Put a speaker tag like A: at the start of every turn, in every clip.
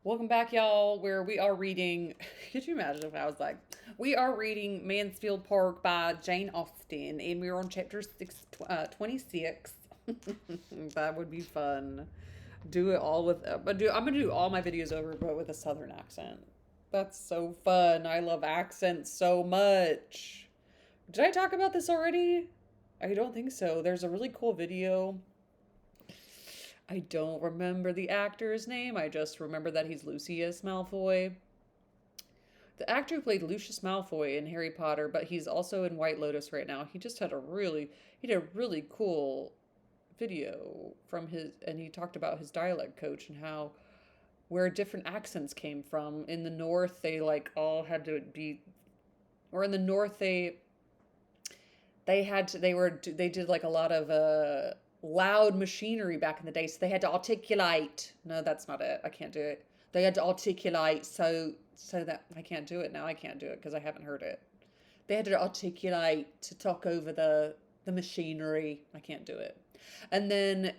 A: Welcome back, y'all, where we are reading. Could you imagine if I was like, we are reading Mansfield Park by Jane Austen, and we're on chapter 26. That would be fun. Do it all with, I'm gonna do all my videos over, but with a southern accent. That's so fun. I love accents so much. Did I talk about this already? I don't think so. There's a really cool video. I don't remember the actor's name. I just remember that he's Lucius Malfoy. The actor who played Lucius Malfoy in Harry Potter, but he's also in White Lotus right now. He did a really cool video from his, and he talked about his dialect coach and how where different accents came from. In the North, they like all had to be, or in the North they had to they did like a lot of loud machinery back in the day, so they had to articulate. No, that's not it. I can't do it. They had to articulate, so that I can't do it now. I can't do it because I haven't heard it. They had to articulate to talk over the machinery. I can't do it. And then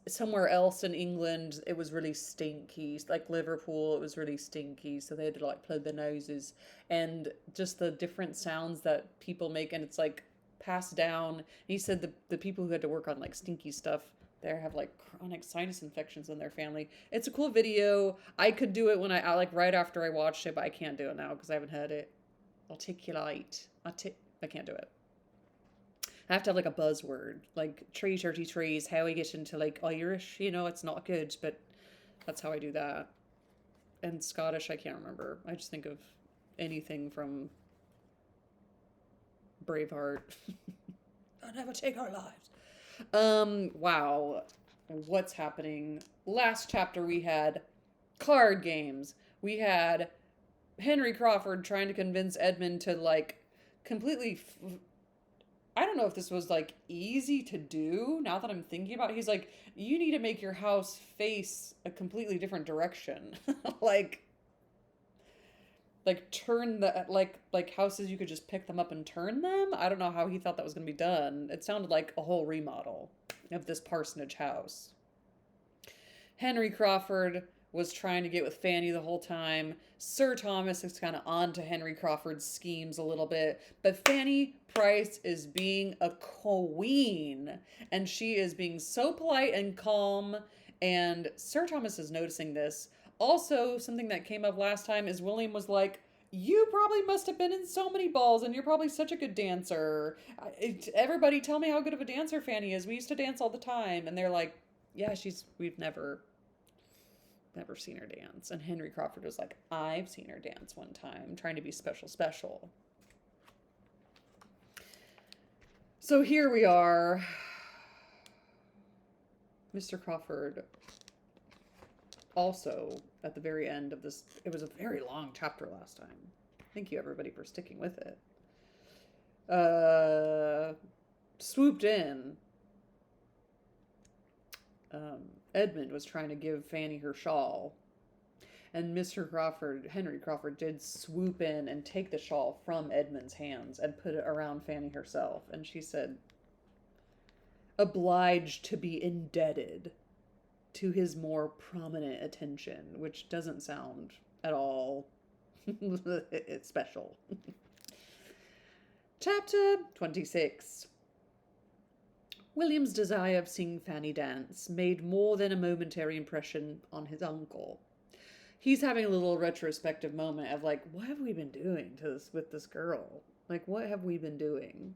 A: somewhere else in England, it was really stinky. Like Liverpool, it was really stinky, so they had to like plug their noses and just the different sounds that people make, and it's like passed down. And he said the people who had to work on like stinky stuff there have like chronic sinus infections in their family. It's a cool video. I could do it when I like right after I watched it, but I can't do it now because I haven't had it. Articulate. I can't do it. I have to have like a buzzword, like tree, dirty trees, how I get into like Irish, it's not good, but that's how I do that. And Scottish, I can't remember. I just think of anything from Braveheart. I'll never take our lives. Wow. What's happening? Last chapter we had card games. We had Henry Crawford trying to convince Edmund to like completely I don't know if this was like easy to do now that I'm thinking about it. He's like, you need to make your house face a completely different direction. like turn the like houses you could just pick them up and turn them. I don't know how he thought that was going to be done. It sounded like a whole remodel of this parsonage house. Henry Crawford was trying to get with Fanny the whole time. Sir Thomas is kind of on to Henry Crawford's schemes a little bit, but Fanny Price is being a queen, and she is being so polite and calm, and Sir Thomas is noticing this. Also, something that came up last time is William was like, you probably must have been in so many balls, and you're probably such a good dancer. Everybody tell me how good of a dancer Fanny is. We used to dance all the time. And they're like, yeah, we've never seen her dance. And Henry Crawford was like, I've seen her dance one time, trying to be special. So here we are. Mr. Crawford also at the very end of this, it was a very long chapter last time. Thank you everybody for sticking with it. Swooped in. Edmund was trying to give Fanny her shawl, and Henry Crawford did swoop in and take the shawl from Edmund's hands and put it around Fanny herself, and she said, obliged to be indebted to his more prominent attention, which doesn't sound at all special. Chapter 26. William's desire of seeing Fanny dance made more than a momentary impression on his uncle. He's having a little retrospective moment of like, what have we been doing with this girl? Like, what have we been doing?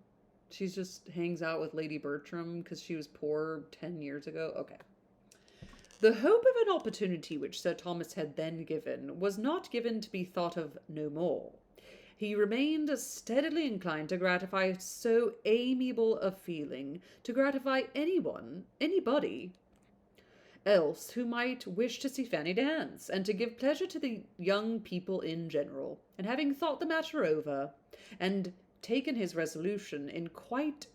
A: She just hangs out with Lady Bertram because she was poor 10 years ago. Okay. The hope of an opportunity which Sir Thomas had then given was not given to be thought of no more. He remained steadily inclined to gratify so amiable a feeling, to gratify anybody else who might wish to see Fanny dance, and to give pleasure to the young people in general. And having thought the matter over, and taken his resolution in quite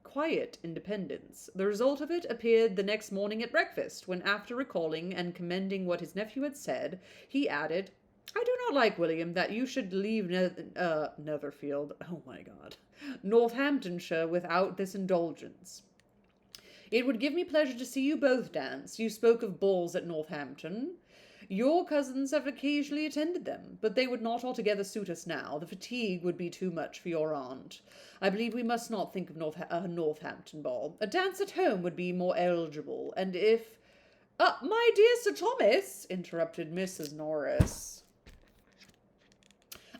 A: quiet independence, the result of it appeared the next morning at breakfast, when, after recalling and commending what his nephew had said, he added, I do not like, William, that you should leave Netherfield, oh my God, Northamptonshire without this indulgence. It would give me pleasure to see you both dance. You spoke of balls at Northampton. Your cousins have occasionally attended them, but they would not altogether suit us now. The fatigue would be too much for your aunt. I believe we must not think of Northampton ball. A dance at home would be more eligible, and if— my dear Sir Thomas, interrupted Mrs. Norris.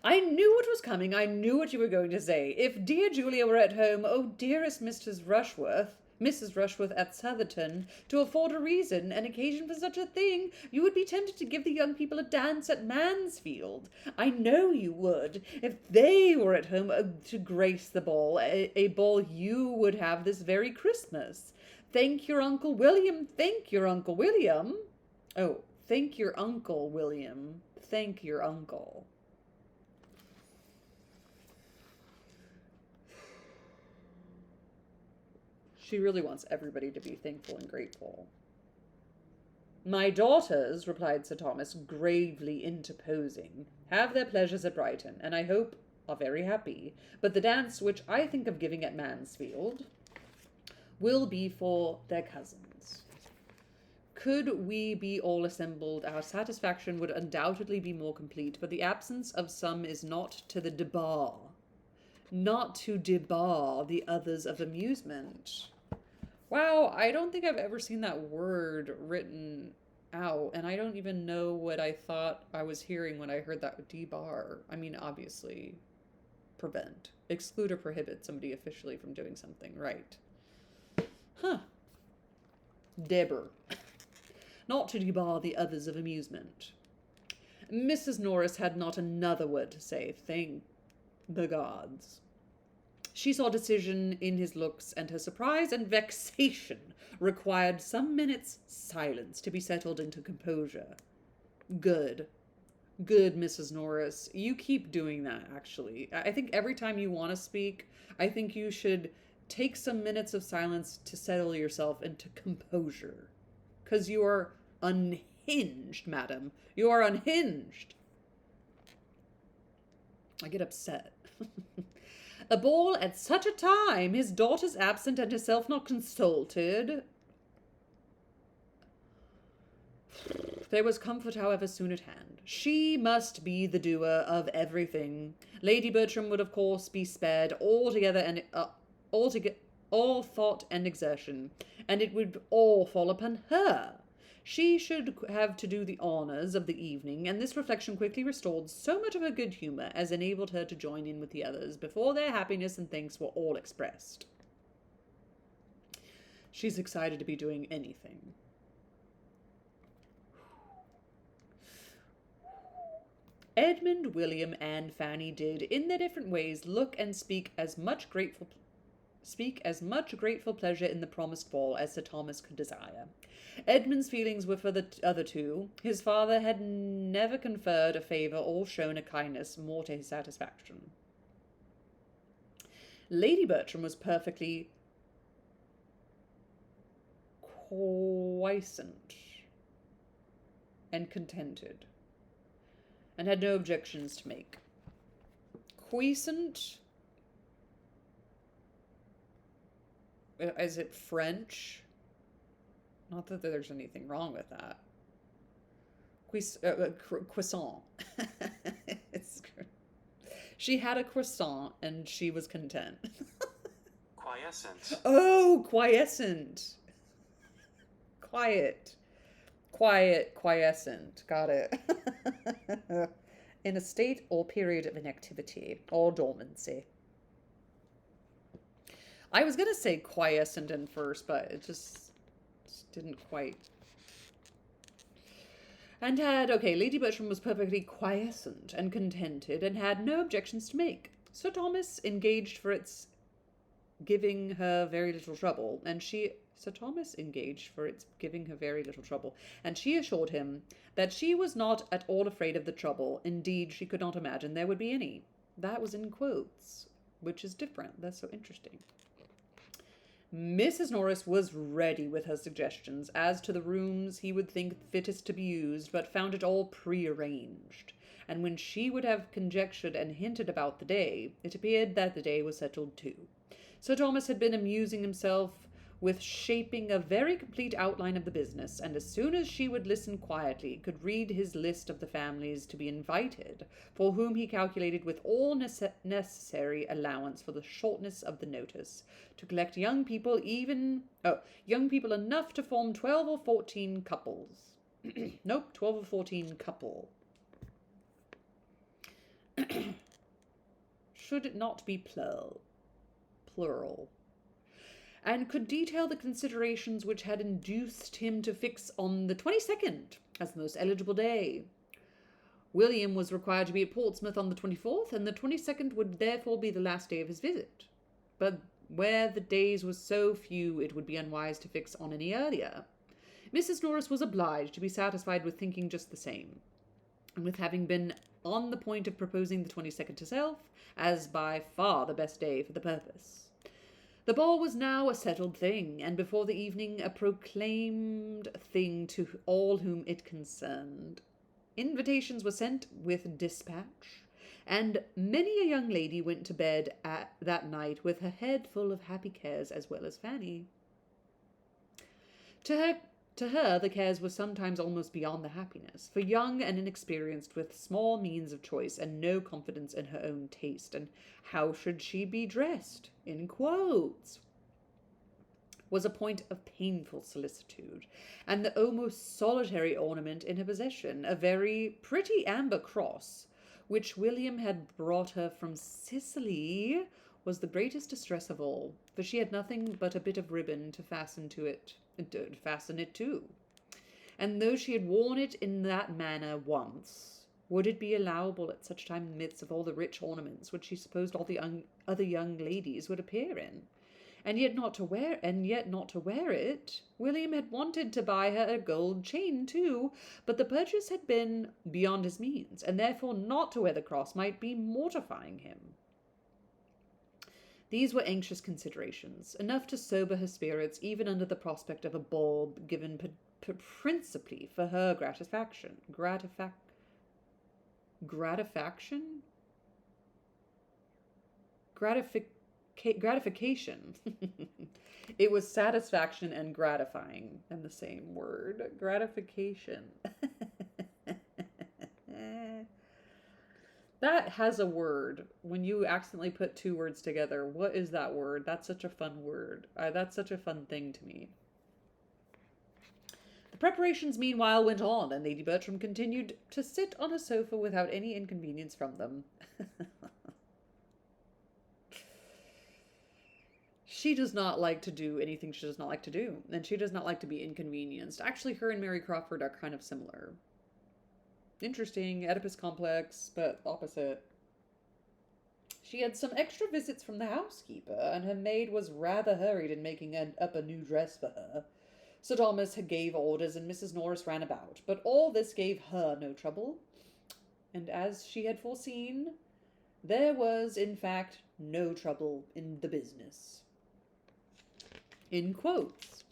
A: I knew what was coming. I knew what you were going to say. If dear Julia were at home, oh, dearest Mrs. Rushworth at Southerton, to afford a reason, an occasion for such a thing, you would be tempted to give the young people a dance at Mansfield. I know you would. If they were at home to grace the ball, a ball you would have this very Christmas. Thank your Uncle William. Thank your Uncle William. Oh, thank your Uncle William. Thank your uncle. She really wants everybody to be thankful and grateful. My daughters, replied Sir Thomas, gravely interposing, have their pleasures at Brighton, and I hope are very happy. But the dance which I think of giving at Mansfield will be for their cousins. Could we be all assembled, our satisfaction would undoubtedly be more complete, but the absence of some is not to debar the others of amusement. Wow, I don't think I've ever seen that word written out, and I don't even know what I thought I was hearing when I heard that debar. I mean, obviously, prevent, exclude or prohibit somebody officially from doing something, right? Huh. Debar. Not to debar the others of amusement. Mrs. Norris had not another word to say, thank the gods. She saw decision in his looks, and her surprise and vexation required some minutes' silence to be settled into composure. Good. Good, Mrs. Norris. You keep doing that, actually. I think every time you want to speak, I think you should take some minutes of silence to settle yourself into composure. Because you are unhinged, madam. You are unhinged. I get upset. A ball at such a time, his daughters absent and herself not consulted. There was comfort, however, soon at hand. She must be the doer of everything. Lady Bertram would, of course, be spared altogether and all thought and exertion, and it would all fall upon her. She should have to do the honours of the evening, and this reflection quickly restored so much of her good humour as enabled her to join in with the others before their happiness and thanks were all expressed. She's excited to be doing anything. Edmund, William, and Fanny did, in their different ways, look and speak as much grateful pleasure in the promised ball as Sir Thomas could desire. Edmund's feelings were for the other two. His father had never conferred a favour or shown a kindness more to his satisfaction. Lady Bertram was perfectly quiescent and contented, and had no objections to make. Quiescent? Is it French? Not that there's anything wrong with that. Croissant. She had a croissant and she was content.
B: Quiescent.
A: Oh, quiescent. Quiet, quiescent. Got it. In a state or period of inactivity or dormancy. I was going to say quiescent in first, but it just didn't quite. And Lady Bertram was perfectly quiescent and contented and had no objections to make. Sir Thomas engaged for its giving her very little trouble, and she assured him that she was not at all afraid of the trouble. Indeed, she could not imagine there would be any. That was in quotes, which is different. That's so interesting. Mrs. Norris was ready with her suggestions as to the rooms he would think fittest to be used, but found it all prearranged. And when she would have conjectured and hinted about the day, it appeared that the day was settled too. Sir Thomas had been amusing himself with shaping a very complete outline of the business, and as soon as she would listen quietly, could read his list of the families to be invited, for whom he calculated with all necessary allowance for the shortness of the notice, to collect young people enough to form 12 or 14 couples. Nope, 12 or 14 couple. Should it not be plural? And could detail the considerations which had induced him to fix on the 22nd as the most eligible day. William was required to be at Portsmouth on the 24th, and the 22nd would therefore be the last day of his visit. But where the days were so few, it would be unwise to fix on any earlier. Mrs. Norris was obliged to be satisfied with thinking just the same, and with having been on the point of proposing the 22nd herself, as by far the best day for the purpose. The ball was now a settled thing, and before the evening a proclaimed thing to all whom it concerned. Invitations were sent with dispatch, and many a young lady went to bed that night with her head full of happy cares, as well as Fanny. To her, the cares were sometimes almost beyond the happiness, for young and inexperienced, with small means of choice and no confidence in her own taste, and how should she be dressed, in quotes, was a point of painful solicitude, and the almost solitary ornament in her possession, a very pretty amber cross, which William had brought her from Sicily, was the greatest distress of all, for she had nothing but a bit of ribbon to fasten it to. And though she had worn it in that manner once, would it be allowable at such time in the midst of all the rich ornaments which she supposed all the other young ladies would appear in? And yet not to wear it. William had wanted to buy her a gold chain too, but the purchase had been beyond his means, and therefore not to wear the cross might be mortifying him. These were anxious considerations, enough to sober her spirits even under the prospect of a ball given principally for her gratification. Gratification. It was satisfaction and gratifying in the same word. Gratification. That has a word. When you accidentally put two words together, what is that word? That's such a fun word. That's such a fun thing to me. The preparations meanwhile went on, and Lady Bertram continued to sit on a sofa without any inconvenience from them. She does not like to do anything she does not like to do, and she does not like to be inconvenienced. Actually, her and Mary Crawford are kind of similar. Interesting, Oedipus complex, but opposite. She had some extra visits from the housekeeper, and her maid was rather hurried in making up a new dress for her. Sir Thomas gave orders, and Mrs. Norris ran about, but all this gave her no trouble, and as she had foreseen, there was, in fact, no trouble in the business. In quotes.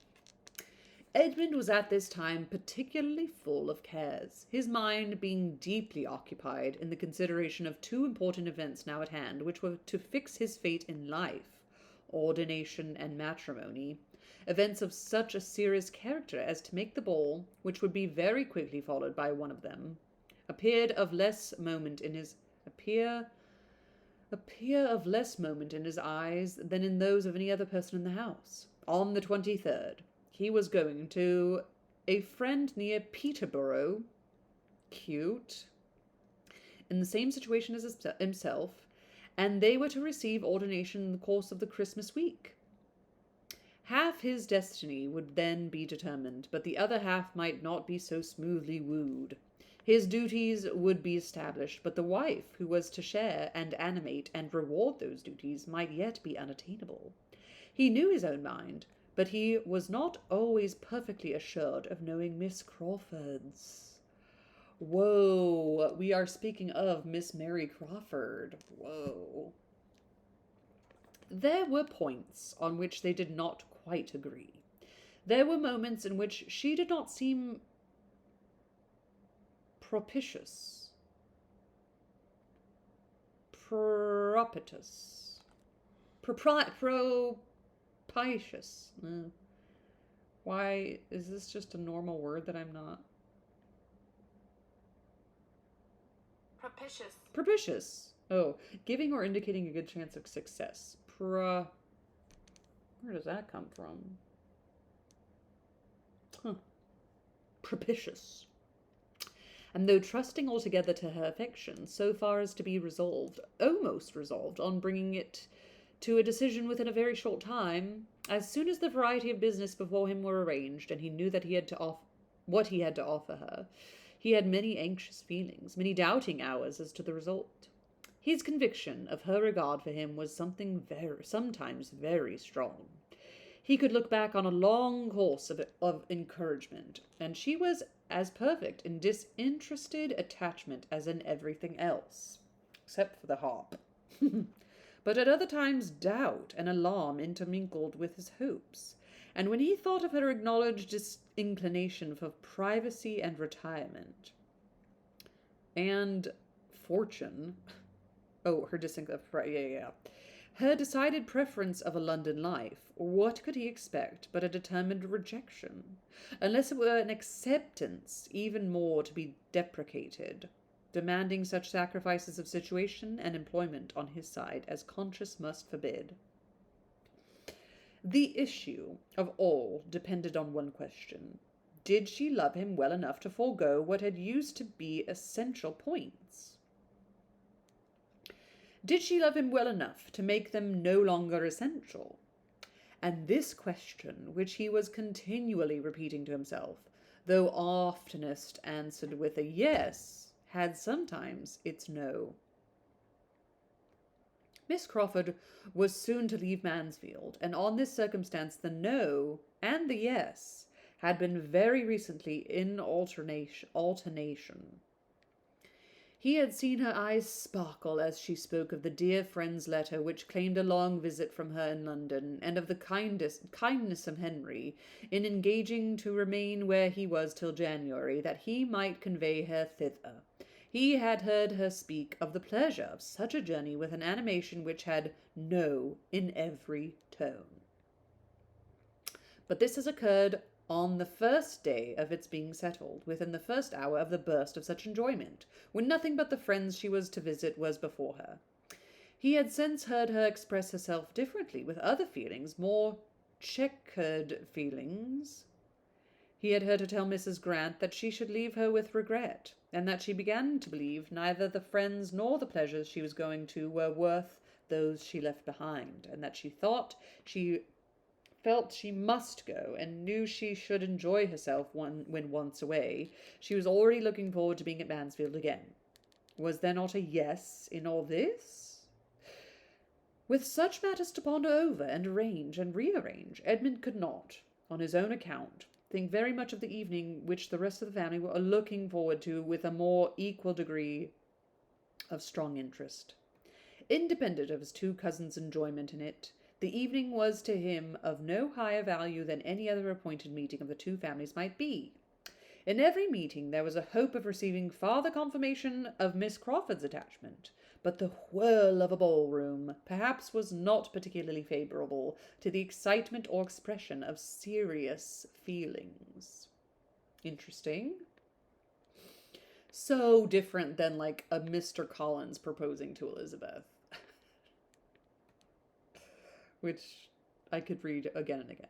A: Edmund was at this time particularly full of cares, his mind being deeply occupied in the consideration of two important events now at hand, which were to fix his fate in life, ordination and matrimony, events of such a serious character as to make the ball, which would be very quickly followed by one of them, appear of less moment in his eyes than in those of any other person in the house. On the 23rd, he was going to a friend near Peterborough, cute, in the same situation as himself, and they were to receive ordination in the course of the Christmas week. Half his destiny would then be determined, but the other half might not be so smoothly wooed. His duties would be established, but the wife who was to share and animate and reward those duties might yet be unattainable. He knew his own mind, but he was not always perfectly assured of knowing Miss Crawford's. Whoa, we are speaking of Miss Mary Crawford. Whoa. There were points on which they did not quite agree. There were moments in which she did not seem propitious. Propitious. Propitious. Why is this just a normal word that I'm not?
C: Propitious.
A: Propitious. Oh, giving or indicating a good chance of success. Where does that come from? Huh. Propitious. And though trusting altogether to her affection, so far as to be resolved, almost resolved, on bringing it to a decision within a very short time, as soon as the variety of business before him were arranged, and he knew that he had to what he had to offer her, he had many anxious feelings, many doubting hours as to the result. His conviction of her regard for him was sometimes very strong. He could look back on a long course of encouragement, and she was as perfect in disinterested attachment as in everything else, except for the harp. But at other times doubt and alarm intermingled with his hopes, and when he thought of her acknowledged disinclination for privacy and retirement, and fortune, her her decided preference of a London life, what could he expect but a determined rejection, unless it were an acceptance even more to be deprecated, demanding such sacrifices of situation and employment on his side as conscience must forbid? The issue of all depended on one question. Did she love him well enough to forego what had used to be essential points? Did she love him well enough to make them no longer essential? And this question, which he was continually repeating to himself, though oftenest answered with a yes, had sometimes its no. Miss Crawford was soon to leave Mansfield, and on this circumstance the no and the yes had been very recently in alternation. He had seen her eyes sparkle as she spoke of the dear friend's letter which claimed a long visit from her in London, and of the kindness of Henry in engaging to remain where he was till January, that he might convey her thither. He had heard her speak of the pleasure of such a journey with an animation which had no in every tone. But this has occurred on the first day of its being settled, within the first hour of the burst of such enjoyment, when nothing but the friends she was to visit was before her. He had since heard her express herself differently, with other feelings, more checkered feelings. He had heard her tell Mrs. Grant that she should leave her with regret, and that she began to believe neither the friends nor the pleasures she was going to were worth those she left behind, and that she felt she must go, and knew she should enjoy herself when once away. She was already looking forward to being at Mansfield again. Was there not a yes in all this? With such matters to ponder over, and arrange and rearrange, Edmund could not, on his own account, think very much of the evening which the rest of the family were looking forward to with a more equal degree of strong interest. Independent of his two cousins' enjoyment in it, the evening was to him of no higher value than any other appointed meeting of the two families might be. In every meeting there was a hope of receiving farther confirmation of Miss Crawford's attachment, but the whirl of a ballroom perhaps was not particularly favourable to the excitement or expression of serious feelings. Interesting. So different than like a Mr. Collins proposing to Elizabeth, which I could read again and again.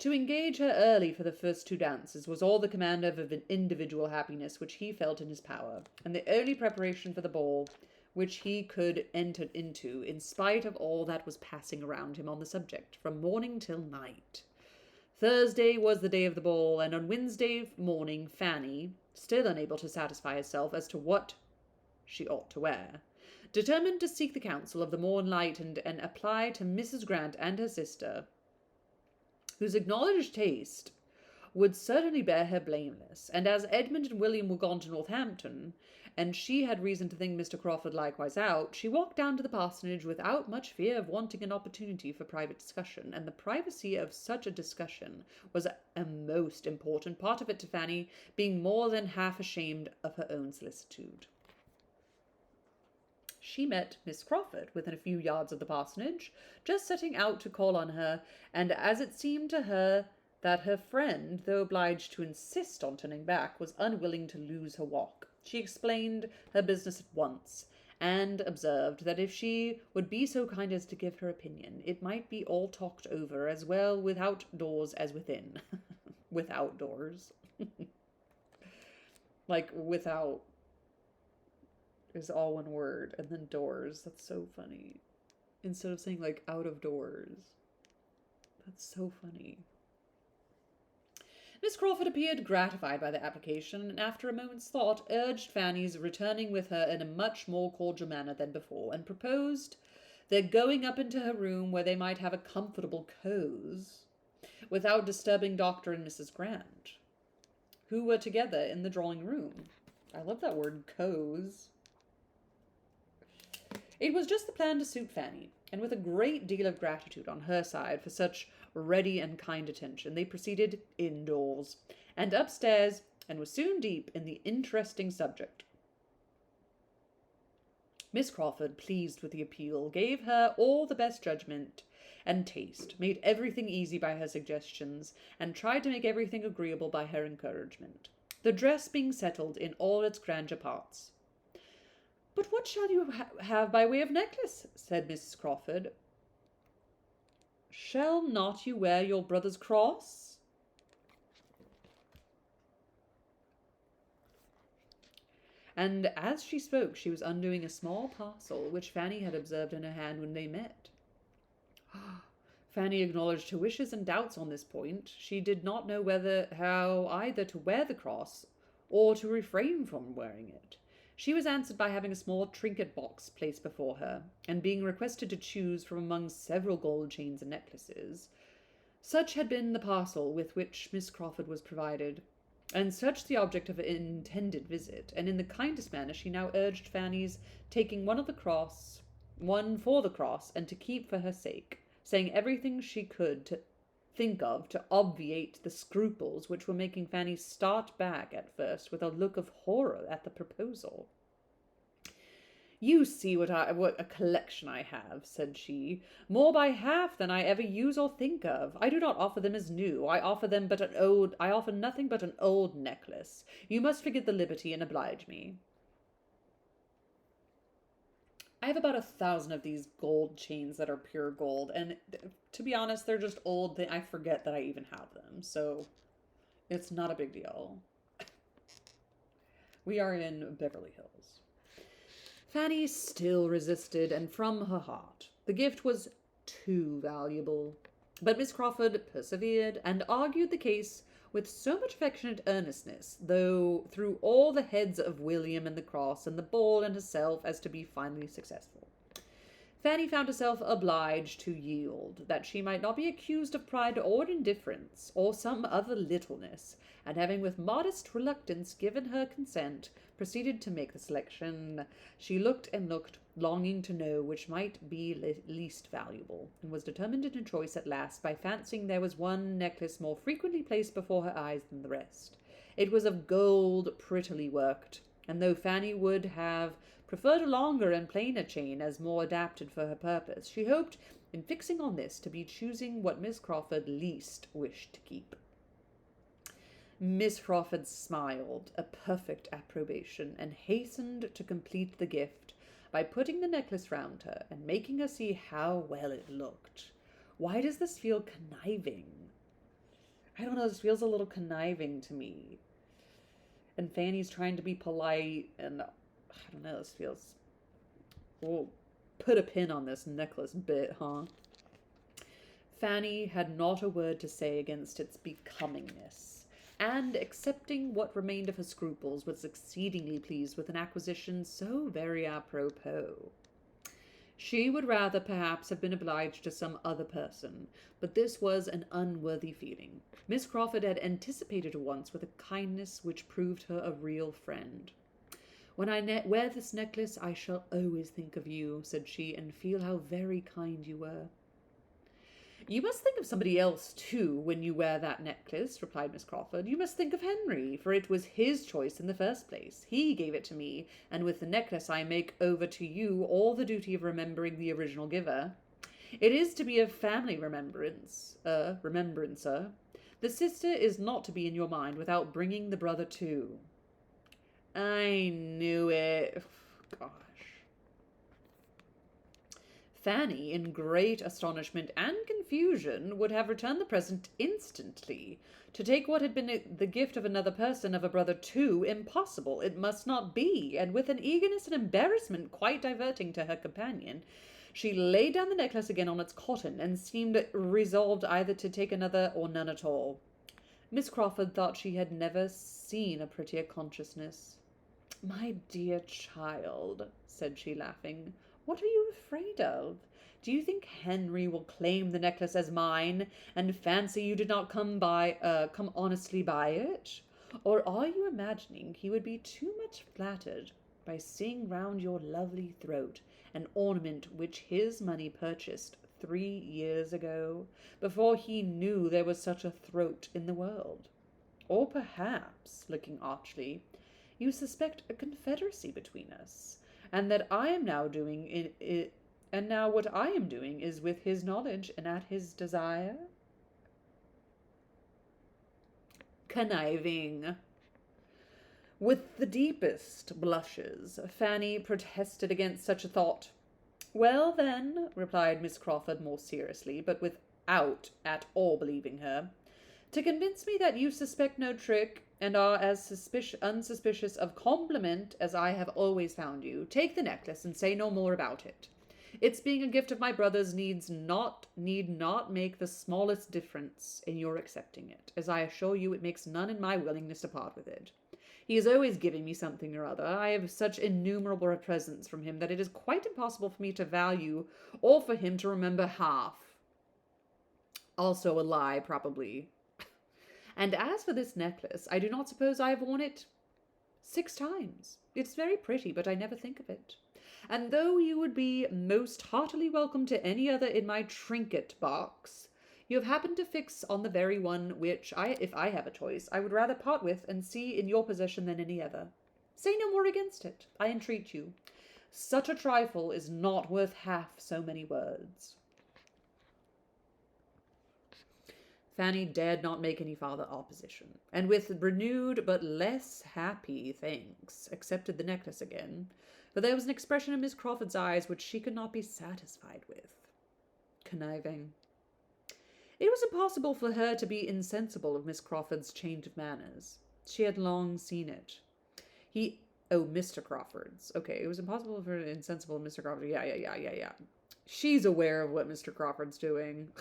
A: To engage her early for the first two dances was all the command of an individual happiness which he felt in his power, and the only preparation for the ball which he could enter into, in spite of all that was passing around him on the subject, from morning till night. Thursday was the day of the ball, and on Wednesday morning Fanny, still unable to satisfy herself as to what she ought to wear, determined to seek the counsel of the more enlightened and apply to Mrs. Grant and her sister, whose acknowledged taste would certainly bear her blameless, and as Edmund and William were gone to Northampton, and she had reason to think Mr. Crawford likewise out, she walked down to the parsonage without much fear of wanting an opportunity for private discussion, and the privacy of such a discussion was a most important part of it to Fanny, being more than half ashamed of her own solicitude. She met Miss Crawford within a few yards of the parsonage, just setting out to call on her, and as it seemed to her that her friend, though obliged to insist on turning back, was unwilling to lose her walk. She explained her business at once, and observed that if she would be so kind as to give her opinion, it might be all talked over as well without doors as within. Without doors. Like, without is all one word, and then doors. That's so funny. Instead of saying, like, out of doors. That's so funny. Miss Crawford appeared gratified by the application, and after a moment's thought, urged Fanny's returning with her in a much more cordial manner than before, and proposed their going up into her room where they might have a comfortable cose, without disturbing Dr. and Mrs. Grant, who were together in the drawing room. I love that word, cose. It was just the plan to suit Fanny, and with a great deal of gratitude on her side for such ready and kind attention, they proceeded indoors and upstairs, and were soon deep in the interesting subject. Miss Crawford, pleased with the appeal, gave her all the best judgment and taste, made everything easy by her suggestions, and tried to make everything agreeable by her encouragement, the dress being settled in all its grandeur parts. "But what shall you have by way of necklace?" said Mrs. Crawford. "Shall not you wear your brother's cross?" And as she spoke, she was undoing a small parcel which Fanny had observed in her hand when they met. Fanny acknowledged her wishes and doubts on this point. She did not know how either to wear the cross or to refrain from wearing it. She was answered by having a small trinket box placed before her, and being requested to choose from among several gold chains and necklaces. Such had been the parcel with which Miss Crawford was provided, and such the object of an intended visit, and in the kindest manner she now urged Fanny's taking one for the cross, and to keep for her sake, saying everything she could to think of to obviate the scruples which were making Fanny start back at first with a look of horror at the proposal. "You see what a collection I have," said she, "more by half than I ever use or think of. I do not offer them as new. I offer nothing but an old necklace. You must forgive the liberty and oblige me. I have about 1,000 of these gold chains that are pure gold, and to be honest, they're just old. I forget that I even have them, so it's not a big deal. We are in Beverly Hills." Fanny still resisted, and from her heart. The gift was too valuable. But Miss Crawford persevered, and argued the case with so much affectionate earnestness, though through all the heads of William and the cross and the ball and herself, as to be finally successful. Fanny found herself obliged to yield, that she might not be accused of pride or indifference, or some other littleness, and having with modest reluctance given her consent, proceeded to make the selection. She looked and looked, longing to know which might be least valuable, and was determined in her choice at last by fancying there was one necklace more frequently placed before her eyes than the rest. It was of gold, prettily worked, and though Fanny would have preferred a longer and plainer chain as more adapted for her purpose, she hoped, in fixing on this, to be choosing what Miss Crawford least wished to keep. Miss Crawford smiled a perfect approbation, and hastened to complete the gift by putting the necklace round her and making her see how well it looked. Why does this feel conniving? I don't know, this feels a little conniving to me. And Fanny's trying to be polite, and I don't know, this feels... We'll put a pin on this necklace bit, huh? Fanny had not a word to say against its becomingness, and, accepting what remained of her scruples, was exceedingly pleased with an acquisition so very apropos. She would rather, perhaps, have been obliged to some other person, but this was an unworthy feeling. Miss Crawford had anticipated her once with a kindness which proved her a real friend. "When I wear this necklace, I shall always think of you," said she, "and feel how very kind you were." "You must think of somebody else, too, when you wear that necklace," replied Miss Crawford. "You must think of Henry, for it was his choice in the first place. He gave it to me, and with the necklace I make over to you all the duty of remembering the original giver. It is to be a family remembrancer. The sister is not to be in your mind without bringing the brother too. I knew it. Gosh. Fanny, in great astonishment and confusion, would have returned the present instantly. To take what had been the gift of another person, of a brother too, impossible, it must not be, and with an eagerness and embarrassment quite diverting to her companion, she laid down the necklace again on its cotton, and seemed resolved either to take another or none at all. Miss Crawford thought she had never seen a prettier consciousness. "My dear child," said she, laughing, "what are you afraid of? Do you think Henry will claim the necklace as mine, and fancy you did not come honestly by it? Or are you imagining he would be too much flattered by seeing round your lovely throat an ornament which his money purchased 3 years ago, before he knew there was such a throat in the world? Or perhaps," looking archly, "you suspect a confederacy between us, and that I am now doing it, and now what I am doing is with his knowledge and at his desire?" Conniving. With the deepest blushes, Fanny protested against such a thought. "Well, then," replied Miss Crawford more seriously, but without at all believing her, "to convince me that you suspect no trick, and are as unsuspicious of compliment as I have always found you, take the necklace and say no more about it. Its being a gift of my brother's need not make the smallest difference in your accepting it, as I assure you it makes none in my willingness to part with it. He is always giving me something or other. I have such innumerable presents from him that it is quite impossible for me to value, or for him to remember half. Also a lie, probably. And as for this necklace, I do not suppose I have worn it 6 times. It's very pretty, but I never think of it. And though you would be most heartily welcome to any other in my trinket box, you have happened to fix on the very one which, if I have a choice, I would rather part with and see in your possession than any other. Say no more against it, I entreat you. Such a trifle is not worth half so many words." Fanny dared not make any farther opposition, and with renewed but less happy thanks accepted the necklace again, for there was an expression in Miss Crawford's eyes which she could not be satisfied with. Conniving. It was impossible for her to be insensible of Miss Crawford's change of manners. She had long seen it. Mr. Crawford's. Okay, it was impossible for her to be insensible of Mr. Crawford. Yeah. She's aware of what Mr. Crawford's doing.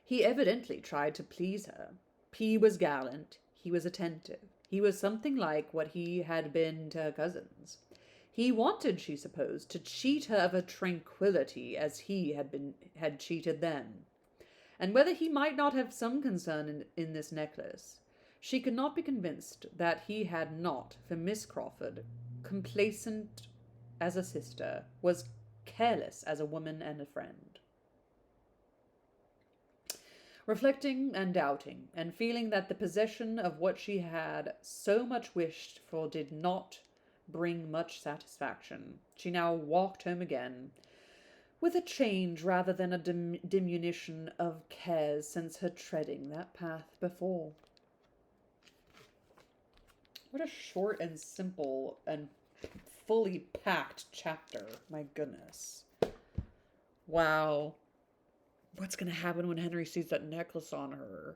A: He evidently tried to please her. He was gallant. He was attentive. He was something like what he had been to her cousins. He wanted, she supposed, to cheat her of her tranquillity as he had cheated them. And whether he might not have some concern in this necklace, she could not be convinced that he had not, for Miss Crawford, complacent as a sister, was careless as a woman and a friend. Reflecting and doubting, and feeling that the possession of what she had so much wished for did not bring much satisfaction, she now walked home again, with a change rather than a diminution of cares since her treading that path before. What a short and simple and fully packed chapter. My goodness. Wow. What's going to happen when Henry sees that necklace on her?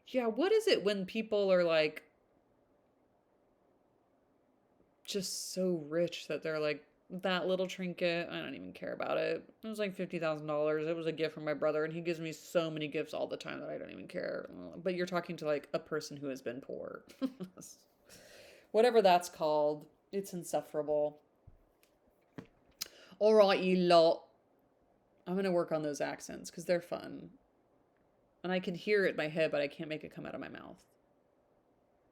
A: Yeah, what is it when people are like just so rich that they're like, that little trinket, I don't even care about it. It was like $50,000. It was a gift from my brother, and he gives me so many gifts all the time that I don't even care. But you're talking to like a person who has been poor. Whatever that's called, it's insufferable. All right, you lot. I'm going to work on those accents because they're fun. And I can hear it in my head, but I can't make it come out of my mouth.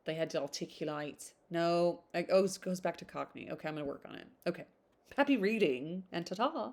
A: They had to articulate. No, it goes back to Cockney. Okay, I'm going to work on it. Okay. Happy reading, and ta-ta.